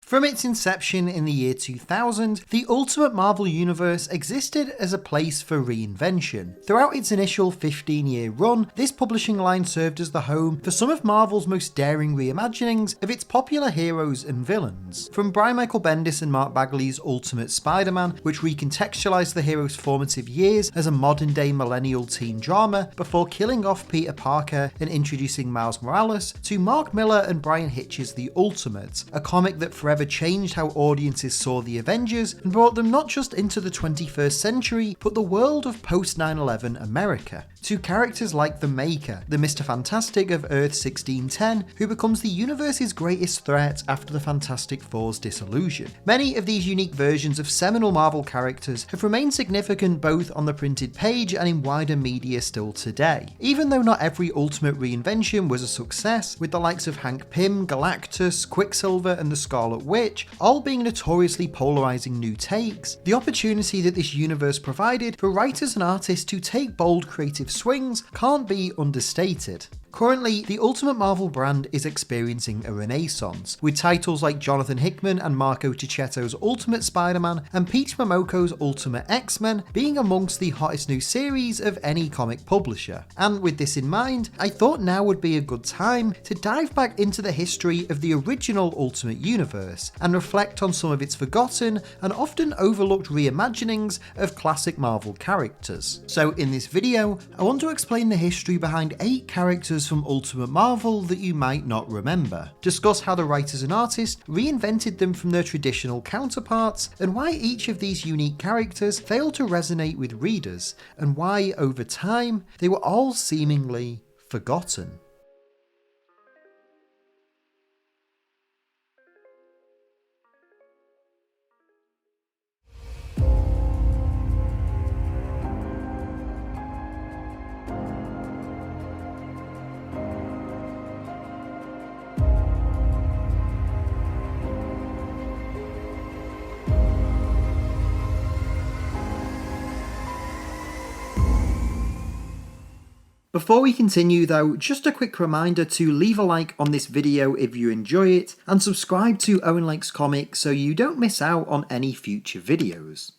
From its inception in the year 2000, the Ultimate Marvel Universe existed as a place for reinvention. Throughout its initial 15-year run, this publishing line served as the home for some of Marvel's most daring reimaginings of its popular heroes and villains. From Brian Michael Bendis and Mark Bagley's Ultimate Spider-Man, which recontextualized the hero's formative years as a modern-day millennial teen drama before killing off Peter Parker and introducing Miles Morales, to Mark Millar and Brian Hitch's The Ultimate, a comic that forever changed how audiences saw the Avengers and brought them not just into the 21st century, but the world of post 9/11 America. To characters like the Maker, the Mr. Fantastic of Earth 1610, who becomes the universe's greatest threat after the Fantastic Four's dissolution. Many of these unique versions of seminal Marvel characters have remained significant both on the printed page and in wider media still today. Even though not every Ultimate reinvention was a success, with the likes of Hank Pym, Galactus, Quicksilver and the Scarlet Witch all being notoriously polarizing new takes, the opportunity that this universe provided for writers and artists to take bold creative swings can't be understated. Currently, the Ultimate Marvel brand is experiencing a renaissance, with titles like Jonathan Hickman and Marco Cicchetto's Ultimate Spider-Man and Peach Momoko's Ultimate X-Men being amongst the hottest new series of any comic publisher. And with this in mind, I thought now would be a good time to dive back into the history of the original Ultimate Universe and reflect on some of its forgotten and often overlooked reimaginings of classic Marvel characters. So in this video, I want to explain the history behind 8 characters from Ultimate Marvel that you might not remember, discuss how the writers and artists reinvented them from their traditional counterparts, and why each of these unique characters failed to resonate with readers, and why, over time, they were all seemingly forgotten. Before we continue though, just a quick reminder to leave a like on this video if you enjoy it, and subscribe to Owen Likes Comics so you don't miss out on any future videos.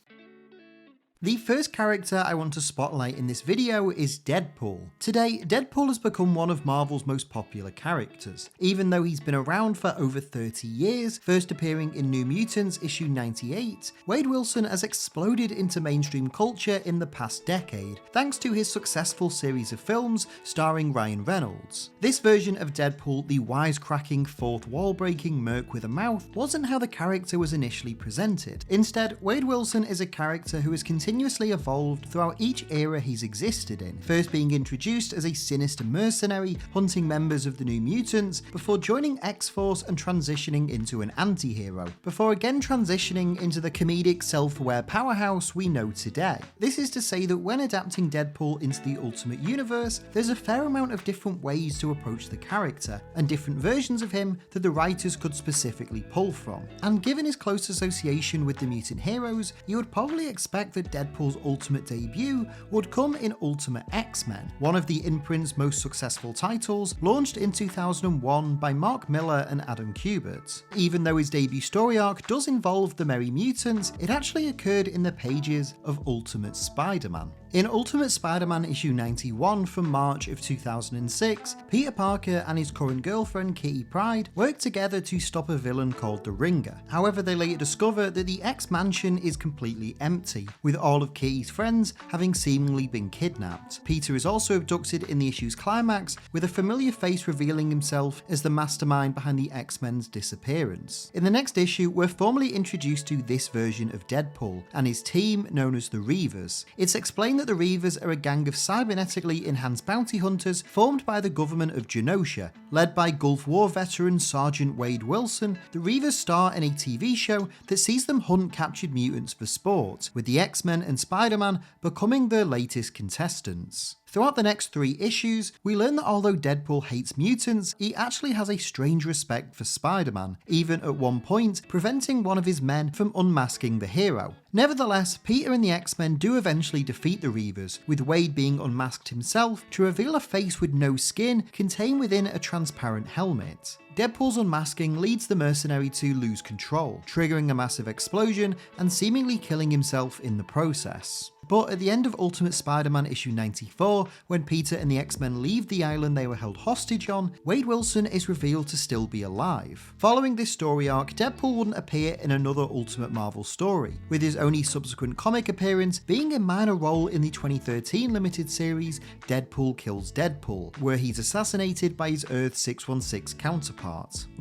The first character I want to spotlight in this video is Deadpool. Today, Deadpool has become one of Marvel's most popular characters, even though he's been around for over 30 years, first appearing in New Mutants issue 98. Wade Wilson has exploded into mainstream culture in the past decade, thanks to his successful series of films starring Ryan Reynolds. This version of Deadpool, the wisecracking, fourth wall-breaking merc with a mouth, wasn't how the character was initially presented. Instead, Wade Wilson is a character who has continuously evolved throughout each era he's existed in, first being introduced as a sinister mercenary hunting members of the New Mutants, before joining X-Force and transitioning into an anti-hero, before again transitioning into the comedic self-aware powerhouse we know today. This is to say that when adapting Deadpool into the Ultimate Universe, there's a fair amount of different ways to approach the character, and different versions of him that the writers could specifically pull from. And given his close association with the mutant heroes, you would probably expect that Deadpool's ultimate debut would come in Ultimate X-Men, one of the imprint's most successful titles, launched in 2001 by Mark Millar and Adam Kubert. Even though his debut story arc does involve the Merry Mutants, it actually occurred in the pages of Ultimate Spider-Man. In Ultimate Spider-Man issue 91 from March of 2006, Peter Parker and his current girlfriend Kitty Pryde work together to stop a villain called the Ringer. However, they later discover that the X-Mansion is completely empty, with all of Kitty's friends having seemingly been kidnapped. Peter is also abducted in the issue's climax, with a familiar face revealing himself as the mastermind behind the X-Men's disappearance. In the next issue, we're formally introduced to this version of Deadpool and his team known as the Reavers. It's explained that the Reavers are a gang of cybernetically enhanced bounty hunters formed by the government of Genosha. Led by Gulf War veteran Sergeant Wade Wilson, the Reavers star in a TV show that sees them hunt captured mutants for sport, with the X-Men and Spider-Man becoming their latest contestants. Throughout the next 3 issues, we learn that although Deadpool hates mutants, he actually has a strange respect for Spider-Man, even at one point preventing one of his men from unmasking the hero. Nevertheless, Peter and the X-Men do eventually defeat the Reavers, with Wade being unmasked himself to reveal a face with no skin contained within a transparent helmet. Deadpool's unmasking leads the mercenary to lose control, triggering a massive explosion and seemingly killing himself in the process. But at the end of Ultimate Spider-Man issue 94, when Peter and the X-Men leave the island they were held hostage on, Wade Wilson is revealed to still be alive. Following this story arc, Deadpool wouldn't appear in another Ultimate Marvel story, with his only subsequent comic appearance being a minor role in the 2013 limited series Deadpool Kills Deadpool, where he's assassinated by his Earth 616 counterpart.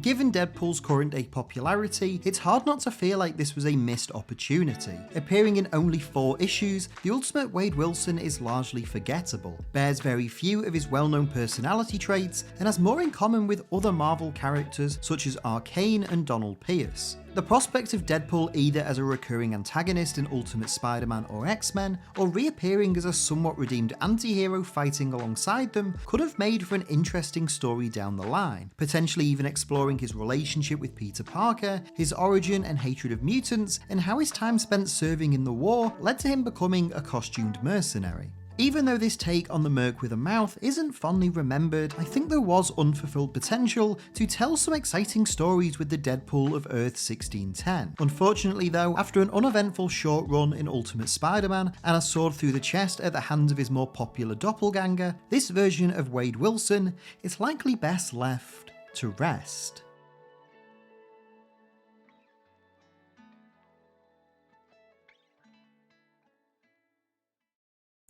Given Deadpool's current day popularity, it's hard not to feel like this was a missed opportunity. Appearing in only 4 issues, the Ultimate Wade Wilson is largely forgettable, bears very few of his well-known personality traits, and has more in common with other Marvel characters such as Arcane and Donald Pierce. The prospect of Deadpool either as a recurring antagonist in Ultimate Spider-Man or X-Men, or reappearing as a somewhat redeemed anti-hero fighting alongside them, could have made for an interesting story down the line, potentially even exploring his relationship with Peter Parker, his origin and hatred of mutants, and how his time spent serving in the war led to him becoming a costumed mercenary. Even though this take on the Merc with a Mouth isn't fondly remembered, I think there was unfulfilled potential to tell some exciting stories with the Deadpool of Earth 1610. Unfortunately though, after an uneventful short run in Ultimate Spider-Man and a sword through the chest at the hands of his more popular doppelganger, this version of Wade Wilson is likely best left to rest.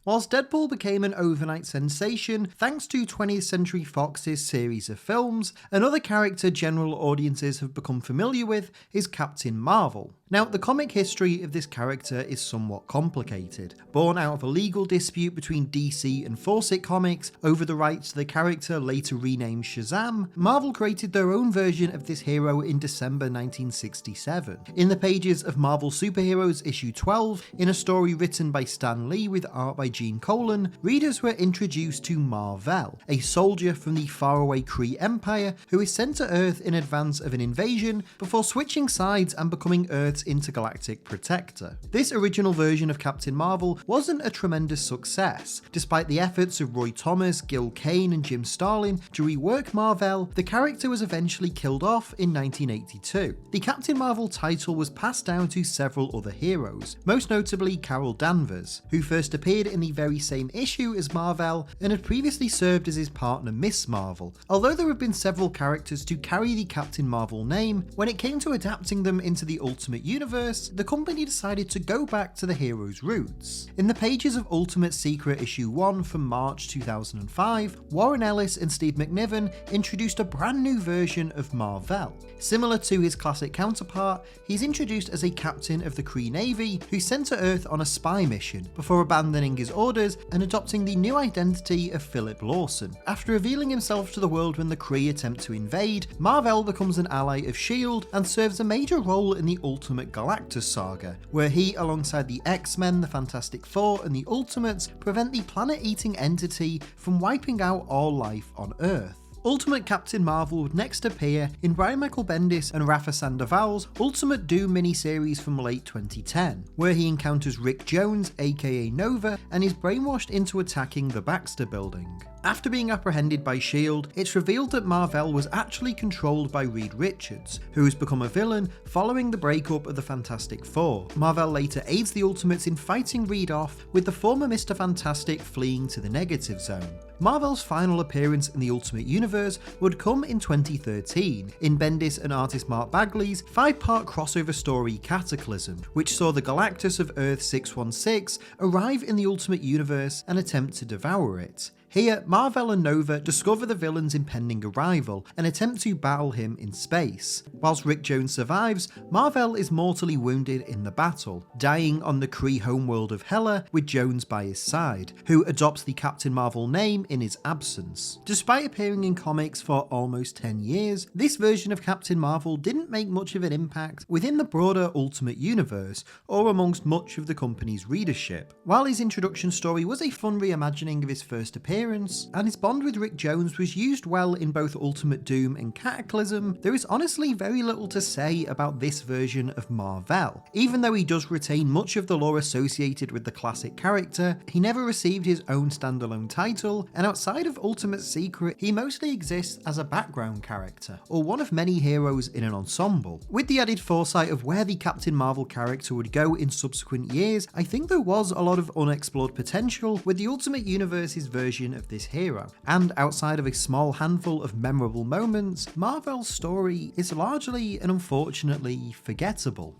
Whilst Deadpool became an overnight sensation thanks to 20th Century Fox's series of films, another character general audiences have become familiar with is Captain Marvel. Now, the comic history of this character is somewhat complicated. Born out of a legal dispute between DC and Fawcett Comics over the rights to the character later renamed Shazam, Marvel created their own version of this hero in December 1967. In the pages of Marvel Superheroes issue 12, in a story written by Stan Lee with art by Gene Colan, readers were introduced to Mar-Vell, a soldier from the faraway Kree Empire who is sent to Earth in advance of an invasion before switching sides and becoming Earth's intergalactic protector. This original version of Captain Marvel wasn't a tremendous success. Despite the efforts of Roy Thomas, Gil Kane and Jim Starlin to rework Mar-Vell, the character was eventually killed off in 1982. The Captain Marvel title was passed down to several other heroes, most notably Carol Danvers, who first appeared in the very same issue as Mar-Vell and had previously served as his partner Miss Marvel. Although there have been several characters to carry the Captain Marvel name, when it came to adapting them into the Ultimate Universe, the company decided to go back to the hero's roots. In the pages of Ultimate Secret issue 1 from March 2005, Warren Ellis and Steve McNiven introduced a brand new version of Mar-Vell. Similar to his classic counterpart, he's introduced as a captain of the Kree Navy who's sent to Earth on a spy mission before abandoning his orders and adopting the new identity of Philip Lawson. After revealing himself to the world when the Kree attempt to invade, Mar-Vell becomes an ally of S.H.I.E.L.D. and serves a major role in the Ultimate Galactus saga, where he, alongside the X-Men, the Fantastic Four and the Ultimates, prevent the planet-eating entity from wiping out all life on Earth. Ultimate Captain Marvel would next appear in Brian Michael Bendis and Rafa Sandoval's Ultimate Doom miniseries from late 2010, where he encounters Rick Jones, aka Nova, and is brainwashed into attacking the Baxter Building. After being apprehended by S.H.I.E.L.D., it's revealed that Mar-Vell was actually controlled by Reed Richards, who has become a villain following the breakup of the Fantastic Four. Mar-Vell later aids the Ultimates in fighting Reed off, with the former Mr. Fantastic fleeing to the negative zone. Mar-Vell's final appearance in the Ultimate Universe would come in 2013, in Bendis and artist Mark Bagley's 5-part crossover story Cataclysm, which saw the Galactus of Earth 616 arrive in the Ultimate Universe and attempt to devour it. Here, Mar-Vell and Nova discover the villain's impending arrival and attempt to battle him in space. Whilst Rick Jones survives, Mar-Vell is mortally wounded in the battle, dying on the Kree homeworld of Hela with Jones by his side, who adopts the Captain Marvel name in his absence. Despite appearing in comics for almost 10 years, this version of Captain Marvel didn't make much of an impact within the broader Ultimate Universe or amongst much of the company's readership. While his introduction story was a fun reimagining of his first appearance, and his bond with Rick Jones was used well in both Ultimate Doom and Cataclysm, there is honestly very little to say about this version of Mar-Vell. Even though he does retain much of the lore associated with the classic character, he never received his own standalone title, and outside of Ultimate Secret, he mostly exists as a background character, or one of many heroes in an ensemble. With the added foresight of where the Captain Marvel character would go in subsequent years, I think there was a lot of unexplored potential with the Ultimate Universe's version of this hero, and outside of a small handful of memorable moments, Mar-Vell's story is largely and unfortunately forgettable.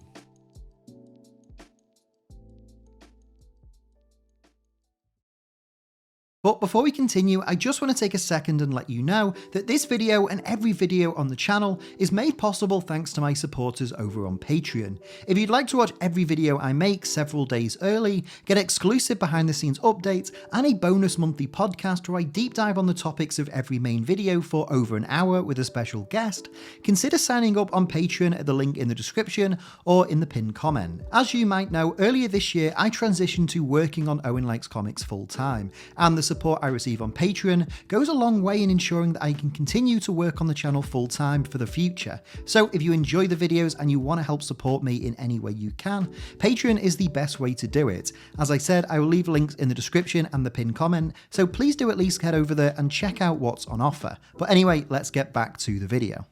But before we continue, I just want to take a second and let you know that this video and every video on the channel is made possible thanks to my supporters over on Patreon. If you'd like to watch every video I make several days early, get exclusive behind the scenes updates, and a bonus monthly podcast where I deep dive on the topics of every main video for over an hour with a special guest, consider signing up on Patreon at the link in the description or in the pinned comment. As you might know, earlier this year I transitioned to working on Owen Likes Comics full time, and the support I receive on Patreon goes a long way in ensuring that I can continue to work on the channel full time for the future. So if you enjoy the videos and you want to help support me in any way you can, Patreon is the best way to do it. As I said, I will leave links in the description and the pinned comment, so please do at least head over there and check out what's on offer. But anyway, let's get back to the video.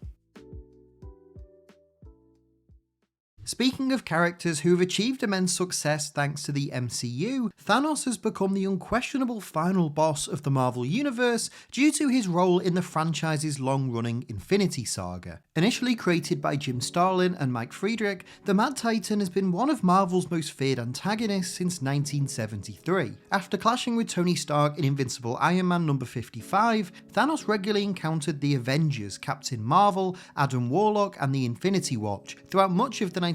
Speaking of characters who have achieved immense success thanks to the MCU, Thanos has become the unquestionable final boss of the Marvel Universe due to his role in the franchise's long-running Infinity Saga. Initially created by Jim Starlin and Mike Friedrich, the Mad Titan has been one of Marvel's most feared antagonists since 1973. After clashing with Tony Stark in Invincible Iron Man number 55, Thanos regularly encountered the Avengers, Captain Marvel, Adam Warlock, and the Infinity Watch throughout much of the 1980s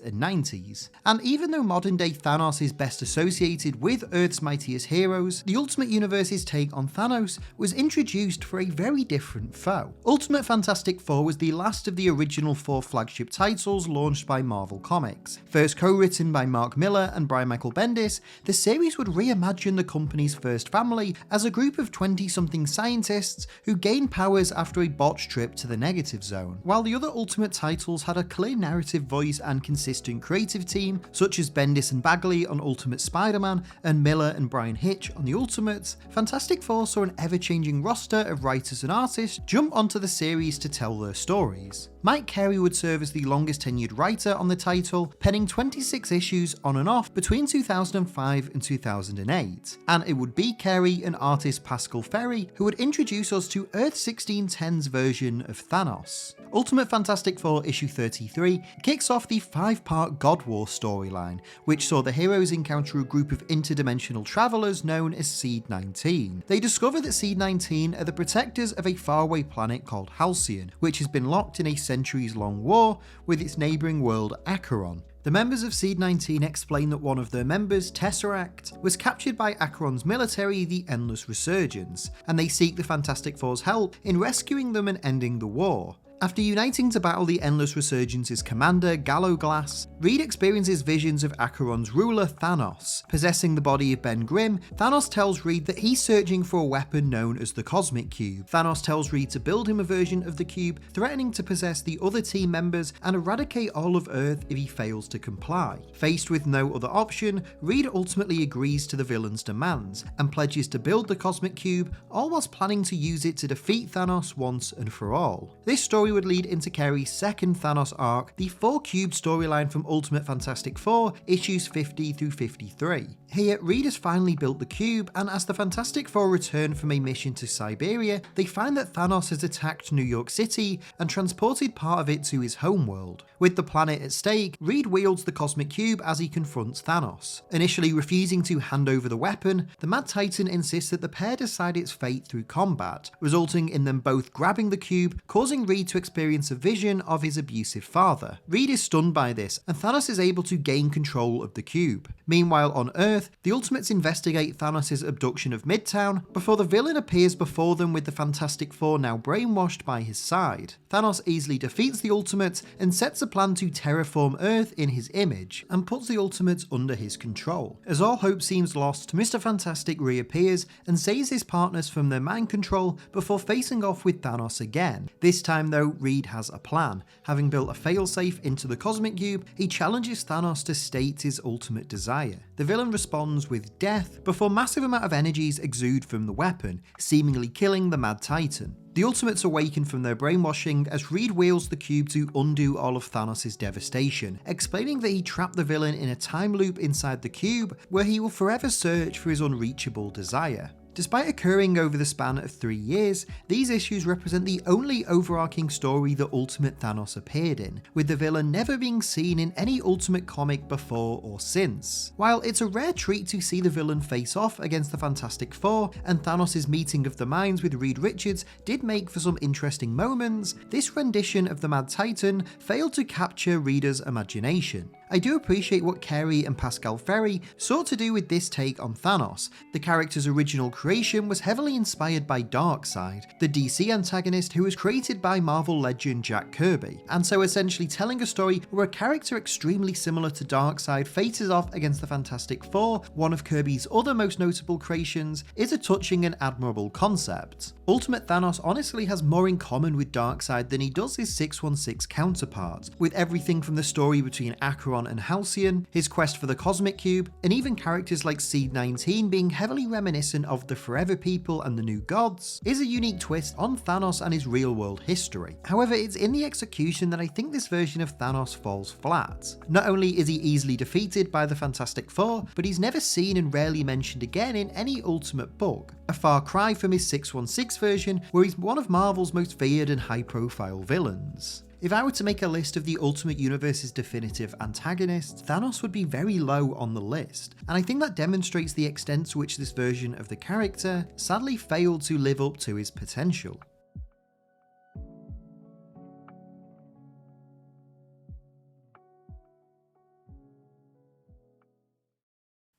and 90s. And even though modern day Thanos is best associated with Earth's mightiest heroes, the Ultimate Universe's take on Thanos was introduced for a very different foe. Ultimate Fantastic Four was the last of the original 4 flagship titles launched by Marvel Comics. First co-written by Mark Millar and Brian Michael Bendis, the series would reimagine the company's first family as a group of 20-something scientists who gained powers after a botched trip to the negative zone. While the other Ultimate titles had a clear narrative voice and consistent creative team, such as Bendis and Bagley on Ultimate Spider-Man and Miller and Brian Hitch on the Ultimates, Fantastic Four saw an ever-changing roster of writers and artists jump onto the series to tell their stories. Mike Carey would serve as the longest tenured writer on the title, penning 26 issues on and off between 2005 and 2008, and it would be Carey and artist Pascal Ferry who would introduce us to Earth 1610's version of Thanos. Ultimate Fantastic Four issue 33 kicks off the 5-part God War storyline, which saw the heroes encounter a group of interdimensional travelers known as Seed-19. They discover that Seed-19 are the protectors of a faraway planet called Halcyon, which has been locked in a centuries-long war with its neighbouring world Acheron. The members of Seed-19 explain that one of their members, Tesseract, was captured by Acheron's military, the Endless Resurgence, and they seek the Fantastic Four's help in rescuing them and ending the war. After uniting to battle the Endless Resurgence's commander, Gallowglass, Reed experiences visions of Acheron's ruler, Thanos. Possessing the body of Ben Grimm, Thanos tells Reed that he's searching for a weapon known as the Cosmic Cube. Thanos tells Reed to build him a version of the cube, threatening to possess the other team members and eradicate all of Earth if he fails to comply. Faced with no other option, Reed ultimately agrees to the villain's demands and pledges to build the Cosmic Cube, all whilst planning to use it to defeat Thanos once and for all. This story would lead into Carey's second Thanos arc, the 4-cube storyline from Ultimate Fantastic Four, issues 50 through 53. Here, Reed has finally built the cube, and as the Fantastic Four return from a mission to Siberia, they find that Thanos has attacked New York City and transported part of it to his homeworld. With the planet at stake, Reed wields the Cosmic Cube as he confronts Thanos. Initially refusing to hand over the weapon, the Mad Titan insists that the pair decide its fate through combat, resulting in them both grabbing the cube, causing Reed to experience a vision of his abusive father. Reed is stunned by this, and Thanos is able to gain control of the cube. Meanwhile on Earth, the Ultimates investigate Thanos' abduction of Midtown before the villain appears before them with the Fantastic Four now brainwashed by his side. Thanos easily defeats the Ultimates and sets a plan to terraform Earth in his image, and puts the Ultimates under his control. As all hope seems lost, Mr. Fantastic reappears and saves his partners from their mind control before facing off with Thanos again. This time though, Reed has a plan. Having built a failsafe into the Cosmic Cube, he challenges Thanos to state his ultimate desire. The villain responds with death before massive amount of energies exude from the weapon, seemingly killing the Mad Titan. The Ultimates awaken from their brainwashing as Reed wields the cube to undo all of Thanos' devastation, explaining that he trapped the villain in a time loop inside the cube where he will forever search for his unreachable desire. Despite occurring over the span of 3 years, these issues represent the only overarching story that Ultimate Thanos appeared in, with the villain never being seen in any Ultimate comic before or since. While it's a rare treat to see the villain face off against the Fantastic Four, and Thanos' meeting of the minds with Reed Richards did make for some interesting moments, this rendition of the Mad Titan failed to capture readers' imagination. I do appreciate what Carey and Pascal Ferry sought to do with this take on Thanos. The character's original creation was heavily inspired by Darkseid, the DC antagonist who was created by Marvel legend Jack Kirby, and so essentially telling a story where a character extremely similar to Darkseid faces off against the Fantastic Four, one of Kirby's other most notable creations, is a touching and admirable concept. Ultimate Thanos honestly has more in common with Darkseid than he does his 616 counterpart, with everything from the story between Acheron and Halcyon, his quest for the Cosmic Cube, and even characters like Seed 19 being heavily reminiscent of the Forever People and the New Gods, is a unique twist on Thanos and his real-world history. However, it's in the execution that I think this version of Thanos falls flat. Not only is he easily defeated by the Fantastic Four, but he's never seen and rarely mentioned again in any Ultimate book, a far cry from his 616 version, where he's one of Marvel's most feared and high-profile villains. If I were to make a list of the Ultimate Universe's definitive antagonists, Thanos would be very low on the list, and I think that demonstrates the extent to which this version of the character sadly failed to live up to his potential.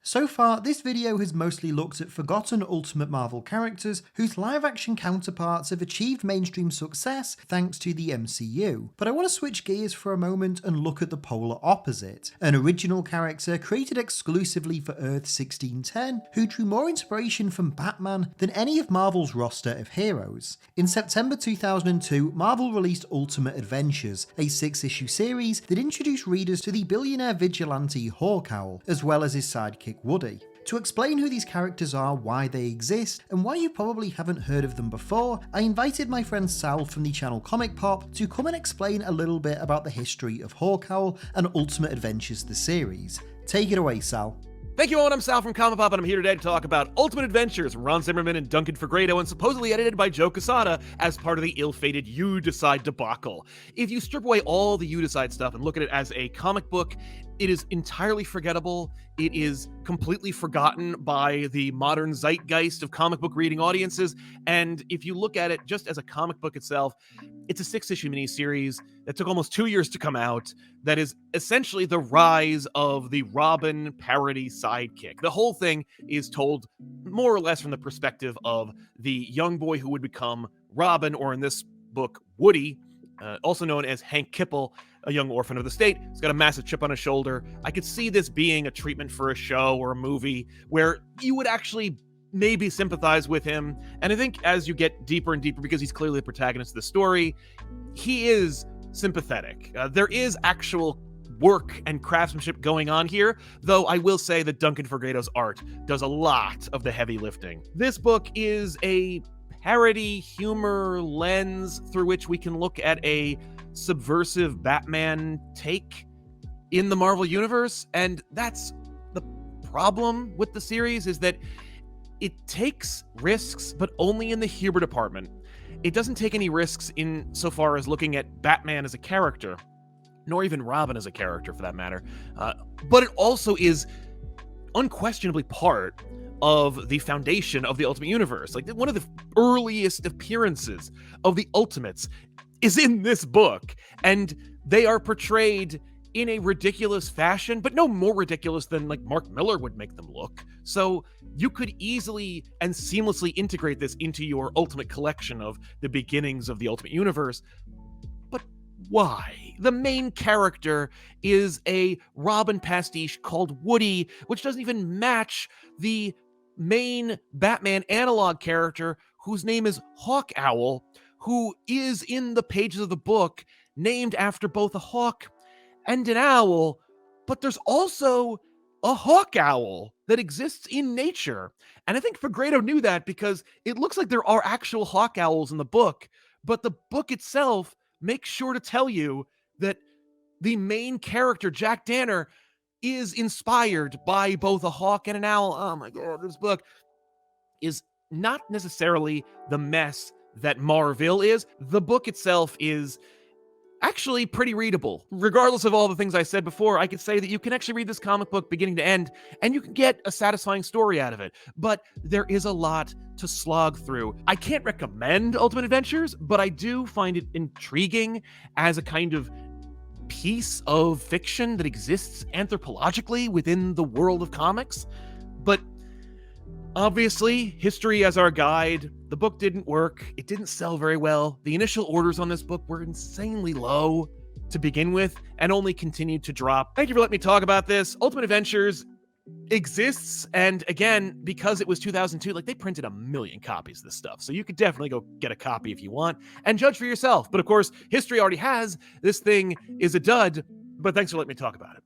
So far, this video has mostly looked at forgotten Ultimate Marvel characters whose live-action counterparts have achieved mainstream success thanks to the MCU, but I want to switch gears for a moment and look at the polar opposite, an original character created exclusively for Earth 1610 who drew more inspiration from Batman than any of Marvel's roster of heroes. In September 2002, Marvel released Ultimate Adventures, a 6-issue series that introduced readers to the billionaire vigilante Hawkowl, as well as his sidekick Woody. To explain who these characters are, why they exist, and why you probably haven't heard of them before, I invited my friend Sal from the channel ComicPop to come and explain a little bit about the history of Hawkowl and Ultimate Adventures the series. Take it away, Sal. Thank you, Owen. I'm Sal from ComicPop, and I'm here today to talk about Ultimate Adventures, Ron Zimmerman and Duncan Fegredo, and supposedly edited by Joe Quesada as part of the ill-fated You Decide debacle. If you strip away all the You Decide stuff and look at it as a comic book, it is entirely forgettable. It is completely forgotten by the modern zeitgeist of comic book reading audiences, and if you look at it just as a comic book itself, it's a 6-issue miniseries that took almost 2 years to come out that is essentially the rise of the Robin parody sidekick. The whole thing is told more or less from the perspective of the young boy who would become Robin, or in this book, Woody, also known as Hank Kipple, a young orphan of the state. He's got a massive chip on his shoulder. I could see this being a treatment for a show or a movie where you would actually maybe sympathize with him. And I think as you get deeper and deeper, because he's clearly the protagonist of the story, he is sympathetic. There is actual work and craftsmanship going on here, though I will say that Duncan Fegredo's art does a lot of the heavy lifting. This book is a parody, humor lens through which we can look at a subversive Batman take in the Marvel Universe. And that's the problem with the series, is that it takes risks, but only in the humor department. It doesn't take any risks in so far as looking at Batman as a character, nor even Robin as a character for that matter. But it also is unquestionably part of the foundation of the Ultimate Universe. Like, one of the earliest appearances of the Ultimates is in this book, and they are portrayed in a ridiculous fashion, but no more ridiculous than like Mark Millar would make them look. So you could easily and seamlessly integrate this into your Ultimate collection of the beginnings of the Ultimate Universe. But why? The main character is a Robin pastiche called Woody, which doesn't even match the main Batman analog character, whose name is Hawk Owl, who is in the pages of the book named after both a hawk and an owl. But there's also a hawk owl that exists in nature. And I think Fagredo knew that, because it looks like there are actual hawk owls in the book, but the book itself makes sure to tell you that the main character, Jack Danner, is inspired by both a hawk and an owl. Oh my God, this book is not necessarily the mess that Marvel is. The book itself is actually pretty readable. Regardless of all the things I said before, I could say that you can actually read this comic book beginning to end, and you can get a satisfying story out of it. But there is a lot to slog through. I can't recommend Ultimate Adventures, but I do find it intriguing as a kind of piece of fiction that exists anthropologically within the world of comics. But obviously, history as our guide, the book didn't work. It didn't sell very well. The initial orders on this book were insanely low to begin with, and only continued to drop. Thank you for letting me talk about this. Ultimate Adventures exists, and again, because it was 2002, like, they printed 1 million copies of this stuff, so you could definitely go get a copy if you want and judge for yourself. But of course, history already has this thing is a dud. But thanks for letting me talk about it.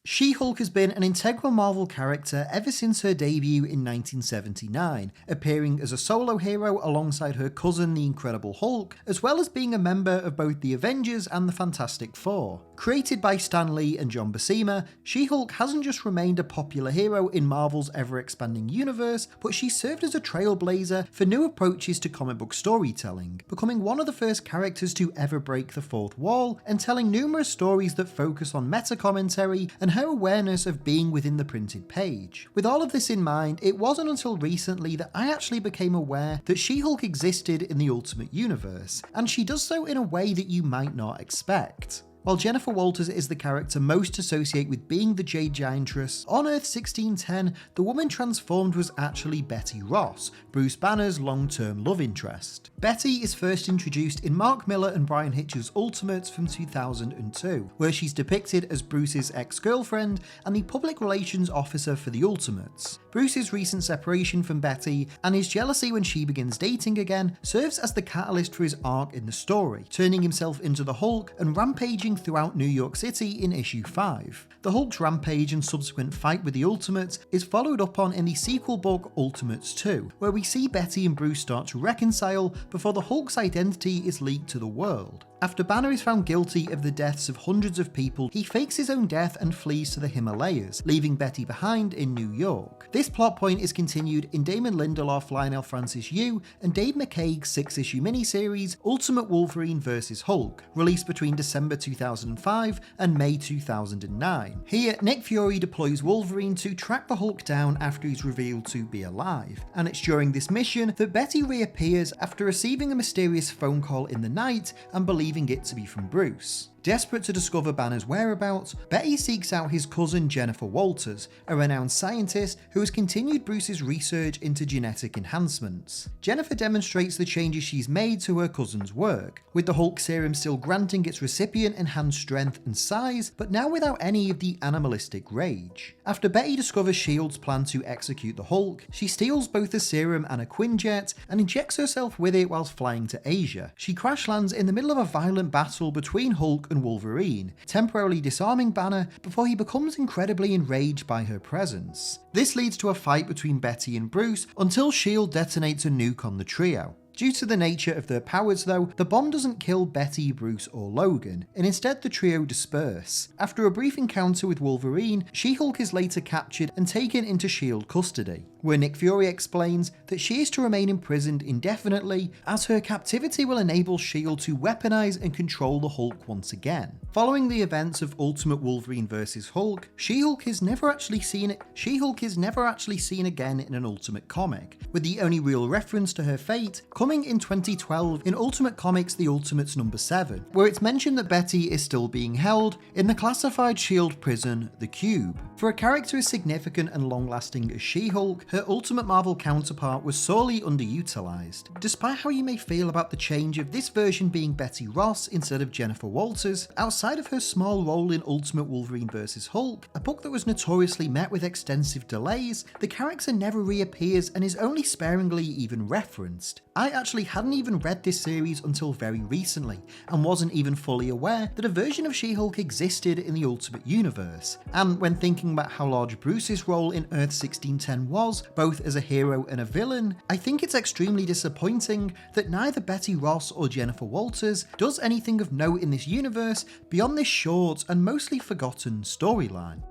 She-Hulk has been an integral Marvel character ever since her debut in 1979, appearing as a solo hero alongside her cousin the Incredible Hulk, as well as being a member of both the Avengers and the Fantastic Four. Created by Stan Lee and John Buscema, She-Hulk hasn't just remained a popular hero in Marvel's ever-expanding universe, but she served as a trailblazer for new approaches to comic book storytelling, becoming one of the first characters to ever break the fourth wall and telling numerous stories that focus on meta-commentary and her awareness of being within the printed page. With all of this in mind, it wasn't until recently that I actually became aware that She-Hulk existed in the Ultimate Universe, and she does so in a way that you might not expect. While Jennifer Walters is the character most associated with being the Jade Giantress, on Earth 1610, the woman transformed was actually Betty Ross, Bruce Banner's long-term love interest. Betty is first introduced in Mark Millar and Brian Hitch's Ultimates from 2002, where she's depicted as Bruce's ex-girlfriend and the public relations officer for the Ultimates. Bruce's recent separation from Betty and his jealousy when she begins dating again serves as the catalyst for his arc in the story, turning himself into the Hulk and rampaging throughout New York City in issue 5. The Hulk's rampage and subsequent fight with the Ultimates is followed up on in the sequel book Ultimates 2, where we see Betty and Bruce start to reconcile before the Hulk's identity is leaked to the world. After Banner is found guilty of the deaths of hundreds of people, he fakes his own death and flees to the Himalayas, leaving Betty behind in New York. This plot point is continued in Damon Lindelof, Lionel Francis Yu, and Dave McCaig's 6-issue miniseries Ultimate Wolverine vs. Hulk, released between December 2005 and May 2009. Here, Nick Fury deploys Wolverine to track the Hulk down after he's revealed to be alive, and it's during this mission that Betty reappears after receiving a mysterious phone call in the night and believing it to be from Bruce. Desperate to discover Banner's whereabouts, Betty seeks out his cousin Jennifer Walters, a renowned scientist who has continued Bruce's research into genetic enhancements. Jennifer demonstrates the changes she's made to her cousin's work, with the Hulk serum still granting its recipient enhanced strength and size, but now without any of the animalistic rage. After Betty discovers S.H.I.E.L.D.'s plan to execute the Hulk, she steals both the serum and a Quinjet and injects herself with it whilst flying to Asia. She crash lands in the middle of a violent battle between Hulk and Wolverine, temporarily disarming Banner before he becomes incredibly enraged by her presence. This leads to a fight between Betty and Bruce until S.H.I.E.L.D. detonates a nuke on the trio. Due to the nature of their powers though, the bomb doesn't kill Betty, Bruce or Logan, and instead the trio disperse. After a brief encounter with Wolverine, She-Hulk is later captured and taken into S.H.I.E.L.D. custody, where Nick Fury explains that she is to remain imprisoned indefinitely as her captivity will enable S.H.I.E.L.D. to weaponize and control the Hulk once again. Following the events of Ultimate Wolverine vs. Hulk, She-Hulk is never actually seen again in an Ultimate comic, with the only real reference to her fate coming in 2012 in Ultimate Comics The Ultimates number 7, where it's mentioned that Betty is still being held in the classified S.H.I.E.L.D. prison, the Cube. For a character as significant and long-lasting as She-Hulk, her Ultimate Marvel counterpart was sorely underutilized. Despite how you may feel about the change of this version being Betty Ross instead of Jennifer Walters, outside of her small role in Ultimate Wolverine vs. Hulk, a book that was notoriously met with extensive delays, the character never reappears and is only sparingly even referenced. I actually hadn't even read this series until very recently, and wasn't even fully aware that a version of She-Hulk existed in the Ultimate Universe. And when thinking about how large Bruce's role in Earth 1610 was, both as a hero and a villain, I think it's extremely disappointing that neither Betty Ross or Jennifer Walters does anything of note in this universe beyond this short and mostly forgotten storyline.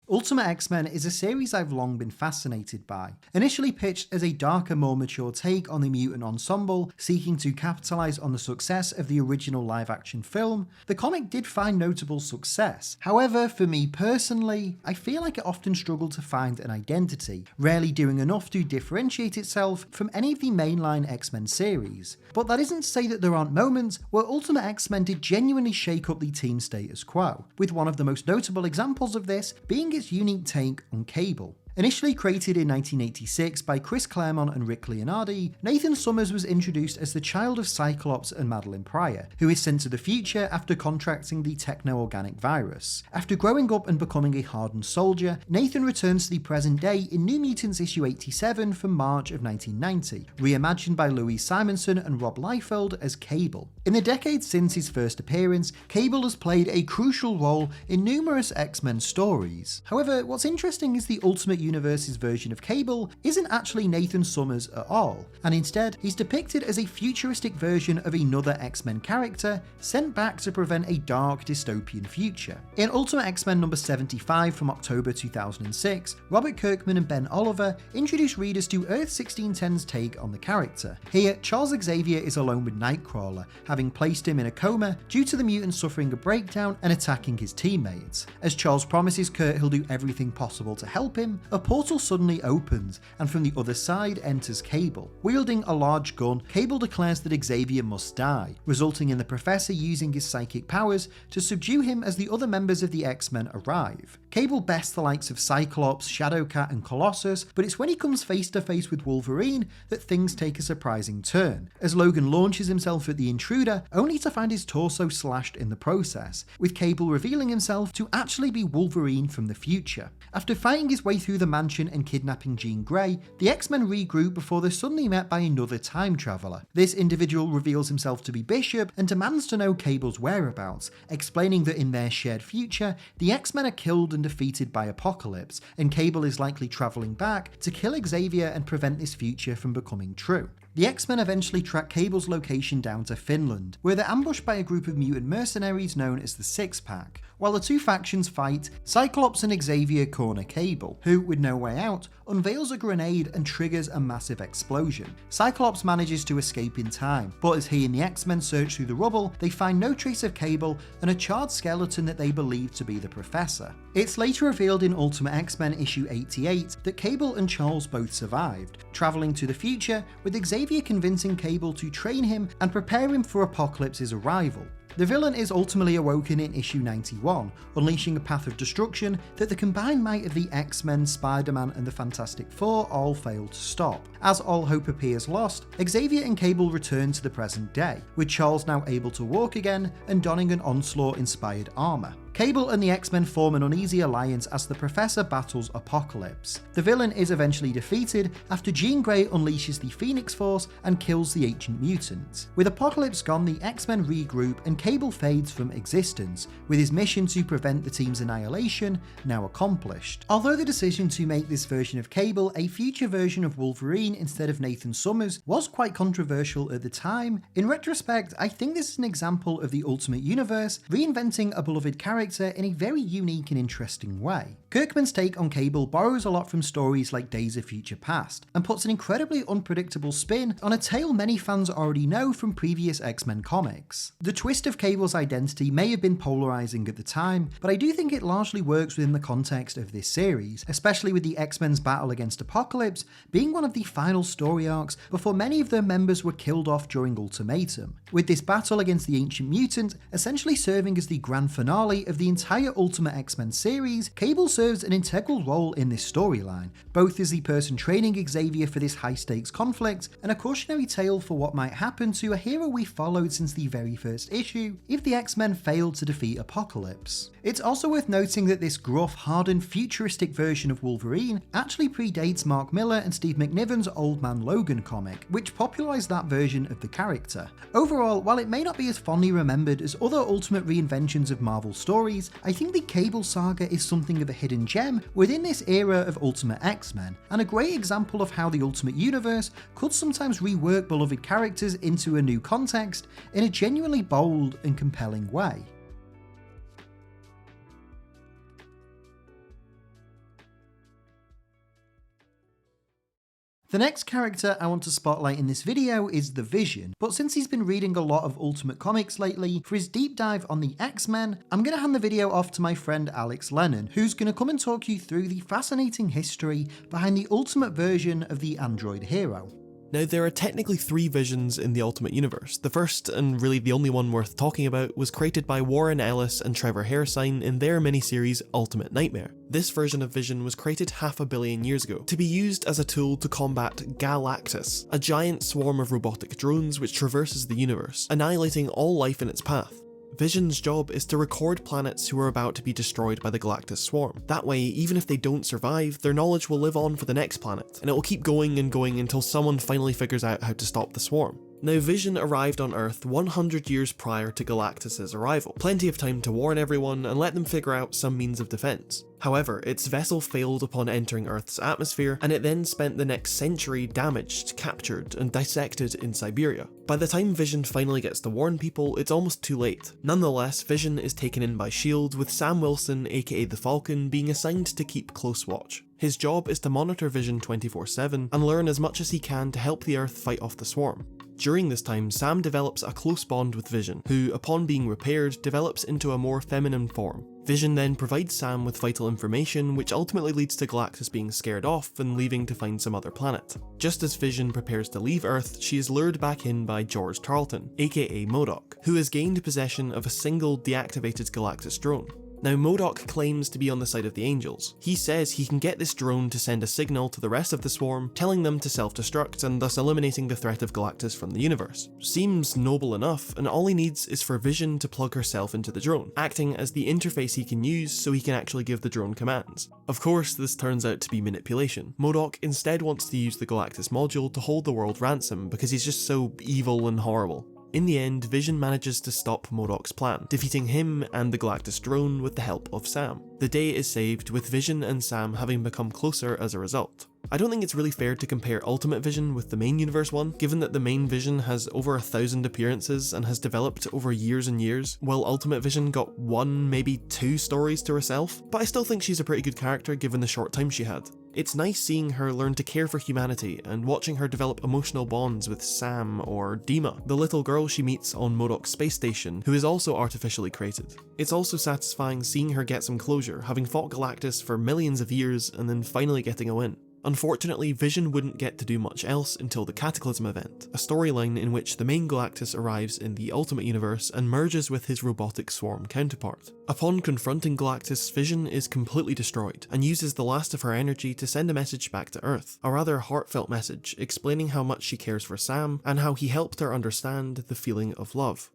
Ultimate X-Men is a series I've long been fascinated by. Initially pitched as a darker, more mature take on the mutant ensemble, seeking to capitalise on the success of the original live-action film, the comic did find notable success. However, for me personally, I feel like it often struggled to find an identity, rarely doing enough to differentiate itself from any of the mainline X-Men series. But that isn't to say that there aren't moments where Ultimate X-Men did genuinely shake up the team status quo, with one of the most notable examples of this being its unique take on Cable. Initially created in 1986 by Chris Claremont and Rick Leonardi, Nathan Summers was introduced as the child of Cyclops and Madeline Pryor, who is sent to the future after contracting the techno-organic virus. After growing up and becoming a hardened soldier, Nathan returns to the present day in New Mutants issue 87 from March of 1990, reimagined by Louise Simonson and Rob Liefeld as Cable. In the decades since his first appearance, Cable has played a crucial role in numerous X-Men stories. However, what's interesting is the Ultimate Universe's version of Cable isn't actually Nathan Summers at all, and instead he's depicted as a futuristic version of another X-Men character sent back to prevent a dark dystopian future. In Ultimate X-Men number 75 from October 2006, Robert Kirkman and Ben Oliver introduce readers to Earth 1610's take on the character. Here, Charles Xavier is alone with Nightcrawler, having placed him in a coma due to the mutants suffering a breakdown and attacking his teammates. As Charles promises Kurt he'll do everything possible to help him, a portal suddenly opens, and from the other side enters Cable. Wielding a large gun, Cable declares that Xavier must die, resulting in the Professor using his psychic powers to subdue him as the other members of the X-Men arrive. Cable bests the likes of Cyclops, Shadowcat and Colossus, but it's when he comes face to face with Wolverine that things take a surprising turn, as Logan launches himself at the intruder only to find his torso slashed in the process, with Cable revealing himself to actually be Wolverine from the future. After fighting his way through the mansion and kidnapping Jean Grey, the X-Men regroup before they're suddenly met by another time traveller. This individual reveals himself to be Bishop and demands to know Cable's whereabouts, explaining that in their shared future, the X-Men are killed and defeated by Apocalypse, and Cable is likely travelling back to kill Xavier and prevent this future from becoming true. The X-Men eventually track Cable's location down to Finland, where they're ambushed by a group of mutant mercenaries known as the Six Pack. While the two factions fight, Cyclops and Xavier corner Cable, who, with no way out, unveils a grenade and triggers a massive explosion. Cyclops manages to escape in time, but as he and the X-Men search through the rubble, they find no trace of Cable and a charred skeleton that they believe to be the Professor. It's later revealed in Ultimate X-Men issue 88 that Cable and Charles both survived, travelling to the future, with Xavier convincing Cable to train him and prepare him for Apocalypse's arrival. The villain is ultimately awoken in issue 91, unleashing a path of destruction that the combined might of the X-Men, Spider-Man and the Fantastic Four all fail to stop. As all hope appears lost, Xavier and Cable return to the present day, with Charles now able to walk again and donning an Onslaught-inspired armour. Cable and the X-Men form an uneasy alliance as the Professor battles Apocalypse. The villain is eventually defeated after Jean Grey unleashes the Phoenix Force and kills the Ancient Mutant. With Apocalypse gone, the X-Men regroup and Cable fades from existence, with his mission to prevent the team's annihilation now accomplished. Although the decision to make this version of Cable a future version of Wolverine instead of Nathan Summers was quite controversial at the time, in retrospect I think this is an example of the Ultimate Universe reinventing a beloved character in a very unique and interesting way. Kirkman's take on Cable borrows a lot from stories like Days of Future Past, and puts an incredibly unpredictable spin on a tale many fans already know from previous X-Men comics. The twist of Cable's identity may have been polarizing at the time, but I do think it largely works within the context of this series, especially with the X-Men's battle against Apocalypse being one of the final story arcs before many of their members were killed off during Ultimatum, with this battle against the Ancient Mutant essentially serving as the grand finale of the entire Ultimate X-Men series. Cable serves an integral role in this storyline, both as the person training Xavier for this high-stakes conflict, and a cautionary tale for what might happen to a hero we followed since the very first issue if the X-Men failed to defeat Apocalypse. It's also worth noting that this gruff, hardened, futuristic version of Wolverine actually predates Mark Millar and Steve McNiven's Old Man Logan comic, which popularised that version of the character. Overall, while it may not be as fondly remembered as other Ultimate reinventions of Marvel stories, I think the Cable saga is something of a hidden gem within this era of Ultimate X-Men, and a great example of how the Ultimate Universe could sometimes rework beloved characters into a new context in a genuinely bold and compelling way. The next character I want to spotlight in this video is the Vision, but since he's been reading a lot of Ultimate Comics lately, for his deep dive on the X-Men, I'm going to hand the video off to my friend Alex Lennen, who's going to come and talk you through the fascinating history behind the Ultimate version of the android hero. Now, there are technically 3 Visions in the Ultimate Universe. The first, and really the only one worth talking about, was created by Warren Ellis and Trevor Hairsine in their miniseries Ultimate Nightmare. This version of Vision was created 500 million years ago, to be used as a tool to combat Galactus, a giant swarm of robotic drones which traverses the universe, annihilating all life in its path. Vision's job is to record planets who are about to be destroyed by the Galactus swarm. That way, even if they don't survive, their knowledge will live on for the next planet, and it will keep going and going until someone finally figures out how to stop the swarm. Now, Vision arrived on Earth 100 years prior to Galactus' arrival, plenty of time to warn everyone and let them figure out some means of defense. However, its vessel failed upon entering Earth's atmosphere, and it then spent the next century damaged, captured, and dissected in Siberia. By the time Vision finally gets to warn people, it's almost too late. Nonetheless, Vision is taken in by S.H.I.E.L.D., with Sam Wilson, aka the Falcon, being assigned to keep close watch. His job is to monitor Vision 24/7 and learn as much as he can to help the Earth fight off the swarm. During this time, Sam develops a close bond with Vision, who, upon being repaired, develops into a more feminine form. Vision then provides Sam with vital information, which ultimately leads to Galactus being scared off and leaving to find some other planet. Just as Vision prepares to leave Earth, she is lured back in by George Tarleton, aka MODOK, who has gained possession of a single deactivated Galactus drone. Now, MODOK claims to be on the side of the Angels. He says he can get this drone to send a signal to the rest of the swarm, telling them to self-destruct and thus eliminating the threat of Galactus from the universe. Seems noble enough, and all he needs is for Vision to plug herself into the drone, acting as the interface he can use so he can actually give the drone commands. Of course, this turns out to be manipulation. MODOK instead wants to use the Galactus module to hold the world ransom because he's just so evil and horrible. In the end, Vision manages to stop MODOK's plan, defeating him and the Galactus drone with the help of Sam. The day is saved, with Vision and Sam having become closer as a result. I don't think it's really fair to compare Ultimate Vision with the main universe one, given that the main Vision has over 1,000 appearances and has developed over years and years, while Ultimate Vision got 1, maybe 2 stories to herself, but I still think she's a pretty good character given the short time she had. It's nice seeing her learn to care for humanity and watching her develop emotional bonds with Sam or Dima, the little girl she meets on MODOK's space station, who is also artificially created. It's also satisfying seeing her get some closure, having fought Galactus for millions of years and then finally getting a win. Unfortunately, Vision wouldn't get to do much else until the Cataclysm event, a storyline in which the main Galactus arrives in the Ultimate Universe and merges with his robotic swarm counterpart. Upon confronting Galactus, Vision is completely destroyed, and uses the last of her energy to send a message back to Earth, a rather heartfelt message explaining how much she cares for Sam, and how he helped her understand the feeling of love.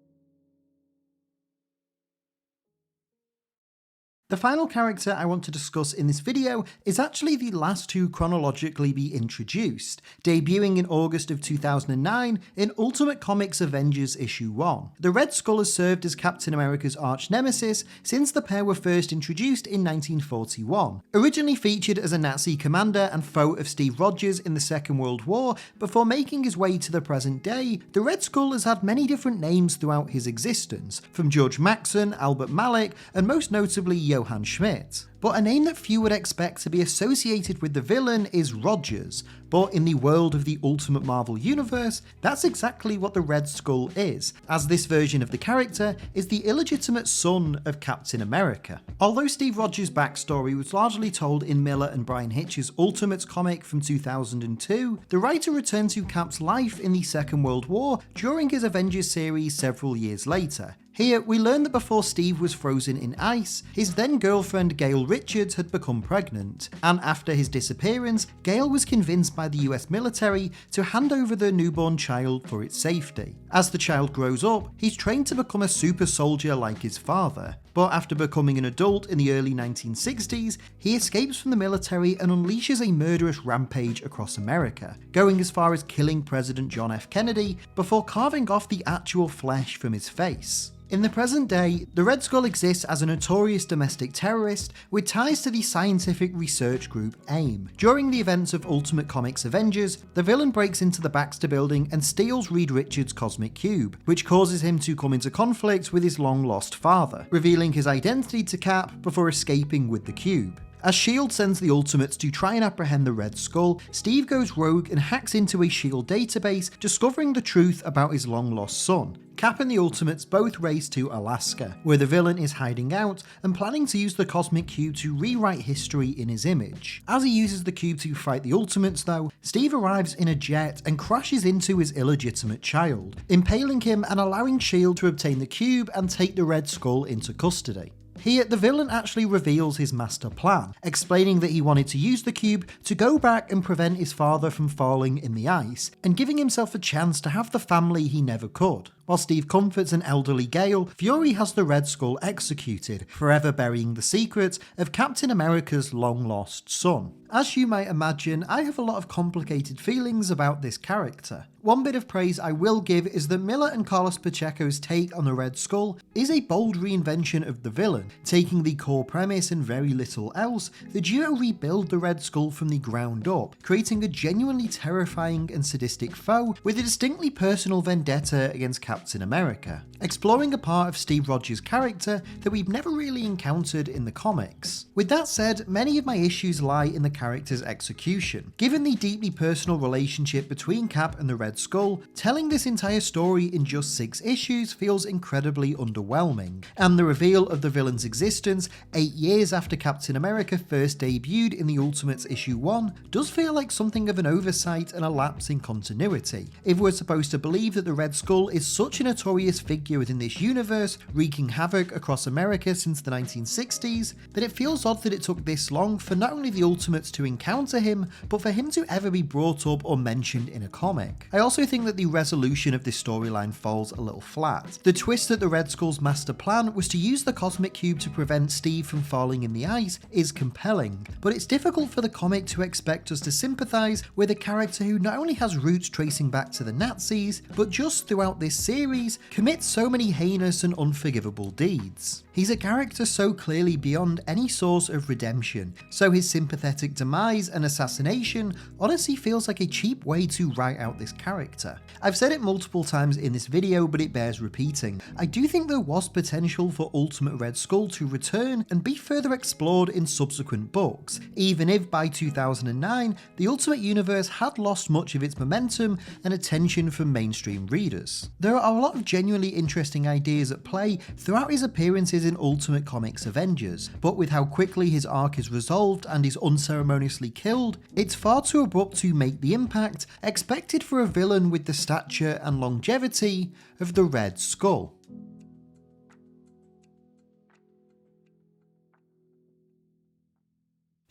The final character I want to discuss in this video is actually the last to chronologically be introduced, debuting in August of 2009 in Ultimate Comics Avengers issue 1. The Red Skull has served as Captain America's arch-nemesis since the pair were first introduced in 1941. Originally featured as a Nazi commander and foe of Steve Rogers in the Second World War, before making his way to the present day, the Red Skull has had many different names throughout his existence, from George Maxson, Albert Malik, and most notably Johann Schmidt. But a name that few would expect to be associated with the villain is Rogers, but in the world of the Ultimate Marvel Universe, that's exactly what the Red Skull is, as this version of the character is the illegitimate son of Captain America. Although Steve Rogers' backstory was largely told in Miller and Brian Hitch's Ultimates comic from 2002, the writer returned to Cap's life in the Second World War during his Avengers series several years later. Here, we learn that before Steve was frozen in ice, his then girlfriend Gail Richards had become pregnant, and after his disappearance, Gail was convinced by the US military to hand over their newborn child for its safety. As the child grows up, he's trained to become a super soldier like his father. But after becoming an adult in the early 1960s, he escapes from the military and unleashes a murderous rampage across America, going as far as killing President John F. Kennedy before carving off the actual flesh from his face. In the present day, the Red Skull exists as a notorious domestic terrorist with ties to the scientific research group AIM. During the events of Ultimate Comics Avengers, the villain breaks into the Baxter Building and steals Reed Richards' cosmic cube, which causes him to come into conflict with his long-lost father, revealing his identity to Cap before escaping with the cube. As S.H.I.E.L.D. sends the Ultimates to try and apprehend the Red Skull, Steve goes rogue and hacks into a S.H.I.E.L.D. database, discovering the truth about his long-lost son. Cap and the Ultimates both race to Alaska, where the villain is hiding out and planning to use the Cosmic Cube to rewrite history in his image. As he uses the cube to fight the Ultimates though, Steve arrives in a jet and crashes into his illegitimate child, impaling him and allowing S.H.I.E.L.D. to obtain the cube and take the Red Skull into custody. Here, the villain actually reveals his master plan, explaining that he wanted to use the cube to go back and prevent his father from falling in the ice, and giving himself a chance to have the family he never could. While Steve comforts an elderly Gale, Fury has the Red Skull executed, forever burying the secret of Captain America's long-lost son. As you might imagine, I have a lot of complicated feelings about this character. One bit of praise I will give is that Miller and Carlos Pacheco's take on the Red Skull is a bold reinvention of the villain. Taking the core premise and very little else, the duo rebuild the Red Skull from the ground up, creating a genuinely terrifying and sadistic foe with a distinctly personal vendetta against Captain America, exploring a part of Steve Rogers' character that we've never really encountered in the comics. With that said, many of my issues lie in the character's execution. Given the deeply personal relationship between Cap and the Red Skull, telling this entire story in just 6 issues feels incredibly underwhelming, and the reveal of the villain's existence 8 years after Captain America first debuted in the Ultimates issue 1 does feel like something of an oversight and a lapse in continuity, if we're supposed to believe that the Red Skull is such a notorious figure within this universe, wreaking havoc across America since the 1960s, that it feels odd that it took this long for not only the Ultimates to encounter him, but for him to ever be brought up or mentioned in a comic. I also think that the resolution of this storyline falls a little flat. The twist that the Red Skull's master plan was to use the Cosmic Cube to prevent Steve from falling in the ice is compelling, but it's difficult for the comic to expect us to sympathise with a character who not only has roots tracing back to the Nazis, but just throughout this series commits so many heinous and unforgivable deeds. He's a character so clearly beyond any source of redemption, so his sympathetic demise and assassination honestly feels like a cheap way to write out this character. I've said it multiple times in this video, but it bears repeating. I do think there was potential for Ultimate Red Skull to return and be further explored in subsequent books, even if by 2009 the Ultimate Universe had lost much of its momentum and attention from mainstream readers. There are a lot of genuinely interesting ideas at play throughout his appearances in Ultimate Comics Avengers, but with how quickly his arc is resolved and is unceremoniously killed, it's far too abrupt to make the impact expected for a villain with the stature and longevity of the Red Skull.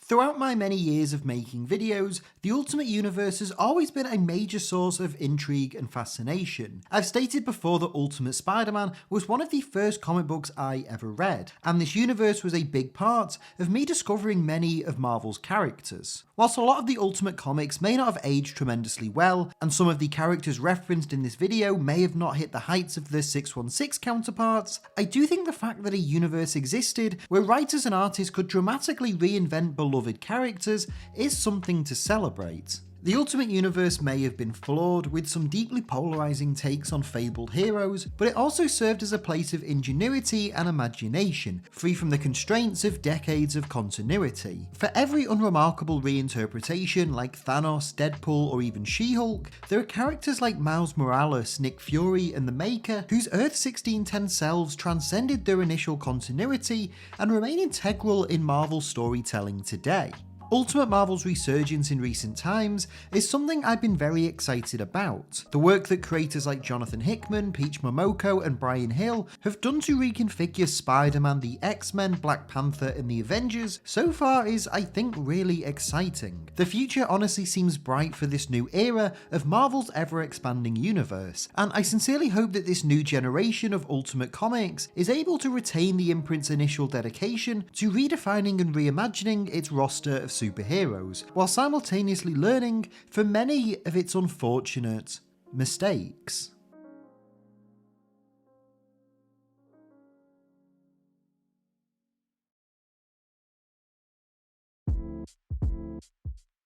Throughout my many years of making videos, the Ultimate Universe has always been a major source of intrigue and fascination. I've stated before that Ultimate Spider-Man was one of the first comic books I ever read, and this universe was a big part of me discovering many of Marvel's characters. Whilst a lot of the Ultimate comics may not have aged tremendously well, and some of the characters referenced in this video may have not hit the heights of their 616 counterparts, I do think the fact that a universe existed where writers and artists could dramatically reinvent beloved characters is something to celebrate. The Ultimate Universe may have been flawed with some deeply polarizing takes on fabled heroes, but it also served as a place of ingenuity and imagination, free from the constraints of decades of continuity. For every unremarkable reinterpretation like Thanos, Deadpool, or even She-Hulk, there are characters like Miles Morales, Nick Fury, and the Maker, whose Earth 1610 selves transcended their initial continuity and remain integral in Marvel storytelling today. Ultimate Marvel's resurgence in recent times is something I've been very excited about. The work that creators like Jonathan Hickman, Peach Momoko, and Brian Hill have done to reconfigure Spider-Man, the X-Men, Black Panther, and the Avengers so far is, I think, really exciting. The future honestly seems bright for this new era of Marvel's ever-expanding universe, and I sincerely hope that this new generation of Ultimate Comics is able to retain the imprint's initial dedication to redefining and reimagining its roster of superheroes, while simultaneously learning from many of its unfortunate mistakes.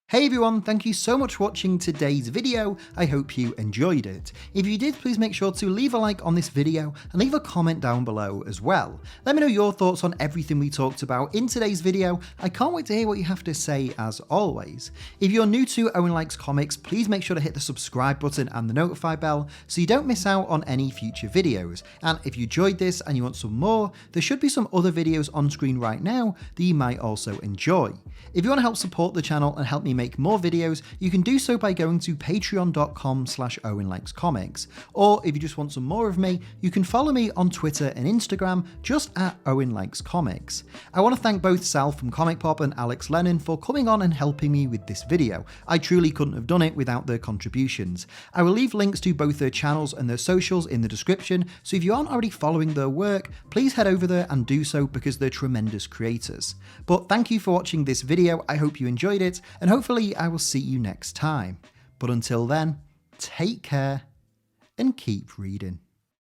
Hey everyone, thank you so much for watching today's video. I hope you enjoyed it. If you did, please make sure to leave a like on this video and leave a comment down below as well. Let me know your thoughts on everything we talked about in today's video. I can't wait to hear what you have to say as always. If you're new to Owen Likes Comics, please make sure to hit the subscribe button and the notify bell so you don't miss out on any future videos. And if you enjoyed this and you want some more, there should be some other videos on screen right now that you might also enjoy. If you want to help support the channel and help me make more videos, you can do so by going to patreon.com/OwenLikesComics. Or if you just want some more of me, you can follow me on Twitter and Instagram just at Owen Likes Comics. I want to thank both Sal from ComicPop and Alex Lennen for coming on and helping me with this video. I truly couldn't have done it without their contributions. I will leave links to both their channels and their socials in the description, so if you aren't already following their work, please head over there and do so because they're tremendous creators. But thank you for watching this video. I hope you enjoyed it, and hopefully I will see you next time. But until then, take care and keep reading.